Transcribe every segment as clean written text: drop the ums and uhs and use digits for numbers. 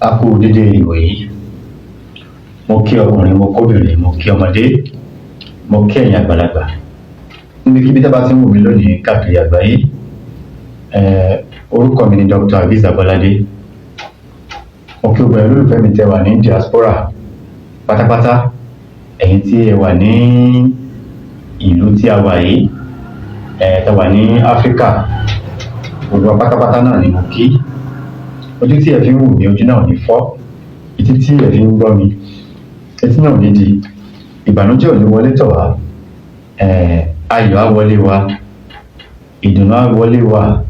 A kú dédé ìwòyí. Mo kí ọkùnrin, mo kóbìnrin, mo kí ọmọdé, mo kí ẹ̀yin àgbàlagbà. Níbikíbi tí a bá ti ń wò mí lónìí káàkiri àgbáyé. Orúkọ mi ni Dr. Abiz Abolade. Mo kí gbogbo olólùfẹ́ mi tẹ́ wà ní diaspora pátápátá. Ẹ̀yin tí ẹ wà ní ìlú tí a wà yìí, tẹ́ wà ní Áfíríkà, gbogbo pátápátá náà ni mo kí. Ojú tí ẹ fi ń wò mí, ojú náà ò ní fọ́. Etí tí ẹ fi ń gbọ́ mi, etí náà ò ní di. Ìbànújẹ́ ò ní wọlé tọ̀ wá. Ayọ̀ á wọlé wa, ìdùnnú á wọlé wa,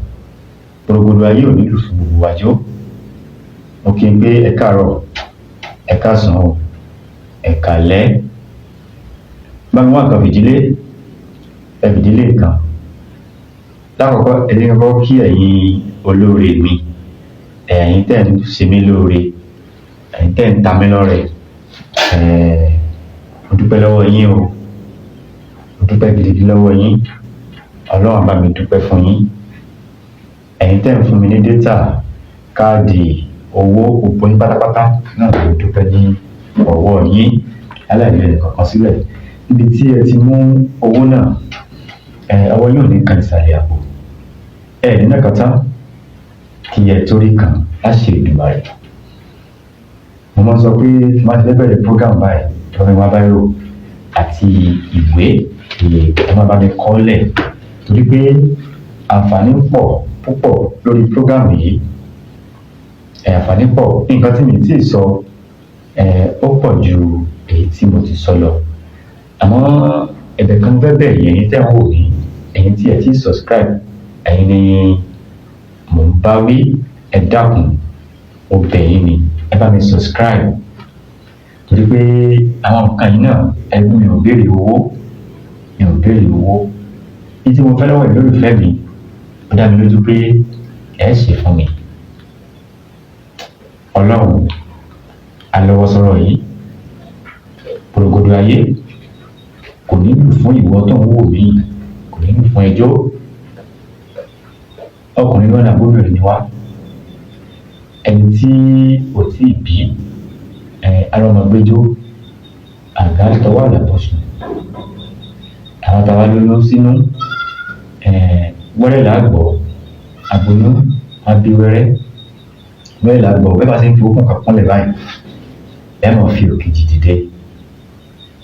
gbogbo ayé ò ní lù fún gbogbo wájú. Mo kí n pé ẹ káàárọ̀, ẹ káàsán o, ẹ káalẹ́. Bá mi wá nǹkan fìdílé, ẹ fìdílé nǹkan. Lákọ̀ọ́kọ́ ẹ ní kọ́kọ́ kí ẹ̀yin olóore mi, ẹ̀yin tẹ́ ń ṣe mí lóore, ẹ̀yin tẹ́ ń ta mí lọ́rẹ. Mo dúpẹ́ lọ́wọ́ yín o, mo dúpẹ́ gidigidi lọ́wọ́ yín. Ọlọ́run bá mi dúpẹ́ fún yín. Ẹ̀yin tẹ́ ń fún mi ní dátà, káàdì, owó, gbogbo yín pátápátá náà ló dúpẹ́ ní ọwọ́ yín. Aláìlẹ́ kankan sílẹ̀. Ibi tí ẹ ti mú owó náà, ọwọ́ yóò ní kan ìsàlẹ̀ àpò. Ní náà kàtá kí ẹ torí kan láṣẹ ìdùnnú rẹ̀. Mo máa ń sọ pé tí máa ti fẹ́ bẹ̀rẹ̀ program báyìí, tọ́mọ ìwà báyìí àti ìwé ẹ máa bá mi kọ́lẹ̀, torí pé àǹfààní pọ̀ púpọ̀ lórí program yìí. Àǹfààní pọ̀, nǹkan tí mi tí ì sọ ó pọ̀ ju èyí tí mo ti sọ lọ. Àmọ́ ẹ̀bẹ̀ kan fẹ́ bẹ̀ yín, ẹ̀yin tẹ́ ń wò mí, ẹ̀yin tí ẹ ti subscribe, ẹ̀yin ni mò ń bá wí. Ẹ dákun, mo bẹ̀ yín ni ẹ bá mi subscribe, torí pé àwọn nǹkan yìí náà ẹgbẹ́ mi ò béèrè owó, mi ò béèrè owó. Ní tí mo fẹ́ lọ́wọ́ ìlólùfẹ́ mi, ó dá mi lójú pé ẹ ṣe fún mi. Ọlọ́run alọ́wọ́sọ̀rọ̀ yìí, porogodo ayé kò ní lù fún ìwọ tó ń wò mí, kò ní lù fún ẹjọ́. Ọkùnrin lọ́nà àbóbìnrin ni wá. Ẹni tí ò tí ì bí, arọmọgbẹ́jọ́, àgbà tọwọ́ àlàbọ̀sùn. Àwọn tàwa lóyún sínú, wẹ́rẹ́ là á gbọ́, àgbóyún abíwẹ́rẹ́, wẹ́rẹ́ là á gbọ́. Bẹ́ẹ̀ bá ṣe ń fi okùn kan pọ́nlẹ̀ báyìí, ẹ máa fi òkèjì dìde.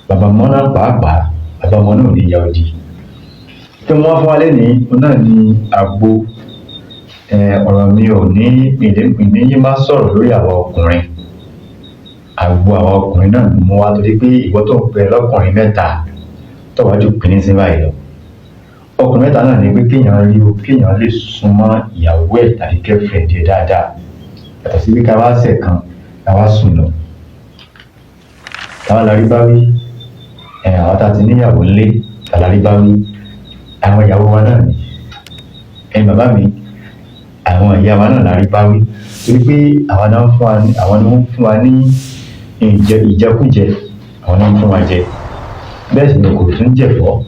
Bàbá ọmọ náà pàápàá, bàbá ọmọ náà ò ní ya odi. Tí wọ́n fún wa lẹ́nìí, náà ni àgbo. Ọ̀rọ̀ mi ò ní ìpínlẹ̀ yín máa sọ̀rọ̀ lórí àwọn ọkùnrin. Àgbo àwọn ọkùnrin náà ló mú wa, torí pé ìwọ tó ń pè lọ́kùnrin mẹ́ta tọ́wájú pinni sí báyìí lọ. Ọkùnrin mẹ́ta náà ni pé kéèyàn lè súnmọ́ ìyàwó ẹ̀ tàbí girlfriend ẹ̀ dáadáa. Yàtọ̀ sí pé ká wá ṣẹ̀ kan, ká wá sùn lọ. Káwá larí bá wí, àwọn tá a ti níyàwó ńlé, ká larí bá wí. Àwọn ìyàwó wa náà ni, bàbá mi, àwọn ìyá wa náà larí bá wí, torí pé àwọn ni wọ́n fún wa ní ìjẹkújẹ, àwọn ni wọ́n fún wa jẹ. Bẹ́ẹ̀ sì ni kò tún jẹ̀fọ́,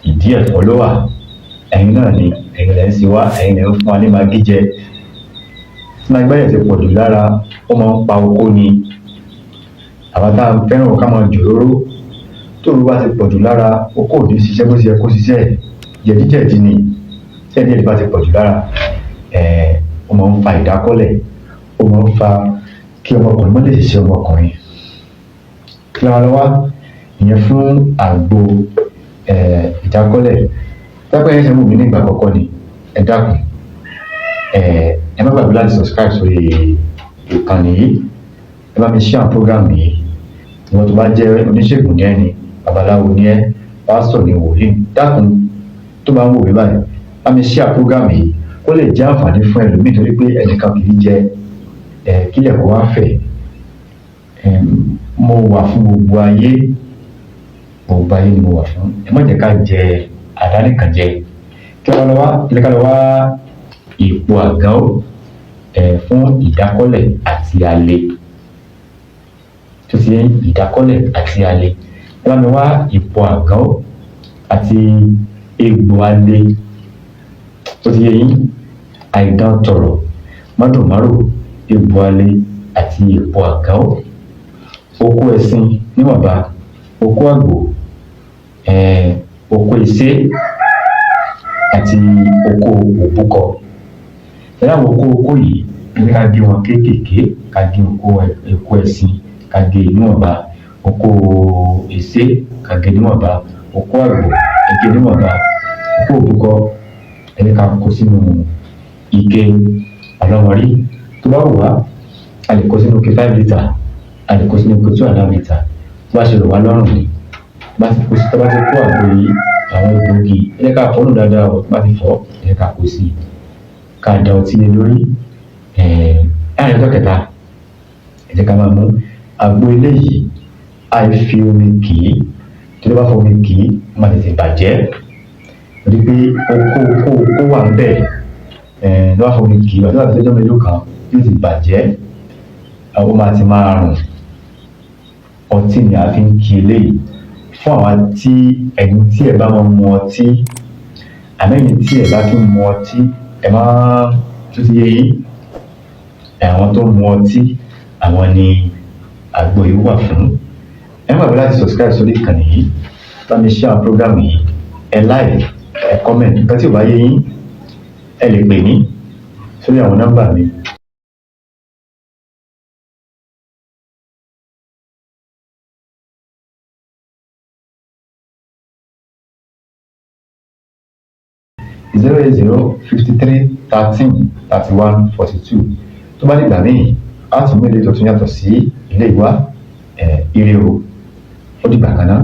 ìdí ẹ̀fọ́ ló wà. Ẹ̀yin náà ni, ẹ̀yin lẹ́ ń ṣe wá, ẹ̀yin lẹ́ ń fún wa ní magí jẹ. Tí magí bá yẹ̀ ti pọ̀ jù lára, ó máa ń pa okó ni. Àwọn tá a fẹ́ràn ká máa jòróró, tó o bá ti pọ̀ jù lára, okó ò ní ṣiṣẹ́ bó ṣe yẹ kó ṣiṣẹ́. Jẹ̀díjẹ̀dí ni, tí ẹ̀dí bá ti pọ̀ jù lára, ó máa ń fa ìdákọ́lẹ̀, ó máa ń fa kí ọmọkùnrin má lè ṣiṣẹ́ ọmọkùnrin. Kí la wá ìyẹn fún àgbo ìdákọ́lẹ̀. Tápẹ́ yẹn ṣe mú mi ní ìgbà àkọ́kọ́ ni, ẹ dákun, ẹ má gbàgbé láti subscribe sórí ìkànnì yìí. Ẹ bá mi share program yìí. Ìwọ́n tó bá jẹ́ oníṣègùn ní ẹni, babaláwo ní ẹ, pásítọ̀ ní wòlíì, dákun tó bá ń wò mí báyìí, bá mi share program yìí kó lè jẹ́ àǹfààní fún ẹlòmíì, torí pé ẹnìkan kì í jẹ kílẹ̀ kó wá fẹ̀. Mo wà fún gbogbo ayé, gbogbo ayé ni mo wà fún. Ẹ má jẹ́ ká jẹ àdánìkànjẹ. Kí ló wá ipò àgàn fún ìdákọ́lẹ̀ àti alẹ́. Tó ti yẹ ìdákọ́lẹ̀ àti alẹ́. Ẹ bá mi wá ipò àgàn àti egbò alẹ́. Tó ti yẹ yín àìdán tọ̀rọ̀ mọ́dùnmárò egbò alẹ́ àti èpo àgàn, oko ẹ̀sìn níwọ̀nba, oko àgbò, oko ìṣe àti oko òbúkọ. Ṣé àwọn oko yìí ní ká gé wọn kéékèèké, ká gé oko ẹ̀sìn ká gé níwọ̀nba, oko ìṣe ká gé níwọ̀nba, oko àgbò ká gé níwọ̀nba, oko òbúkọ ẹni ká kó sínú ike ọlọ́mọrí. Tó bá wù wá a lè kó sínú ike 5 litre, a lè kó sínú ike 2.5 litre, bá ṣe rọ̀ wá lọ́rùn ni. Bá ti kó sí, tó bá ti kó àgbo yìí, àwọn egbòogi ẹ jẹ́ ká fọ̀ nù dáadáa o, tó bá ti fọ̀ ẹ jẹ́ ká kó sí, ká da ọtí lé lórí. Láàrin ọjọ́ kẹta ẹ jẹ́ ká máa mú àgbo eléyìí. Àìfi omi kì í, tí ló bá fọ omi kì í ó máa tètè bàjẹ́, torí pé oko wà ń bẹ̀. Ló bá fọ omi kì í, ọjọ́ àti ọjọ́ mélòó kan yóò ti bàjẹ́, ó máa ti máa rùn. Ọtí ni a fi ń ki eléyìí fún àwọn tí ẹ̀yin tí ẹ bá máa mu ọtí, àmẹ́yìn tí ẹ bá tún mu ọtí ẹ máa tó ti yé yín. Àwọn tó mu ọtí àwọn ni àgbo yìí wà fún. Ẹ má gbàgbé láti subscribe sórí ìkànnì yìí, bá mi share program yìí, ẹ like, ẹ comment. Nǹkan tí ò bá yé yín ẹ lè pè mí sórí àwọn nọ́mbà mi. Zero 53 13 31 42. Tó bá dìgbà míì á tún mú ilé tuntun yàtọ̀ sí ilé ìwá. Ire o, ó dìgbà kan náà.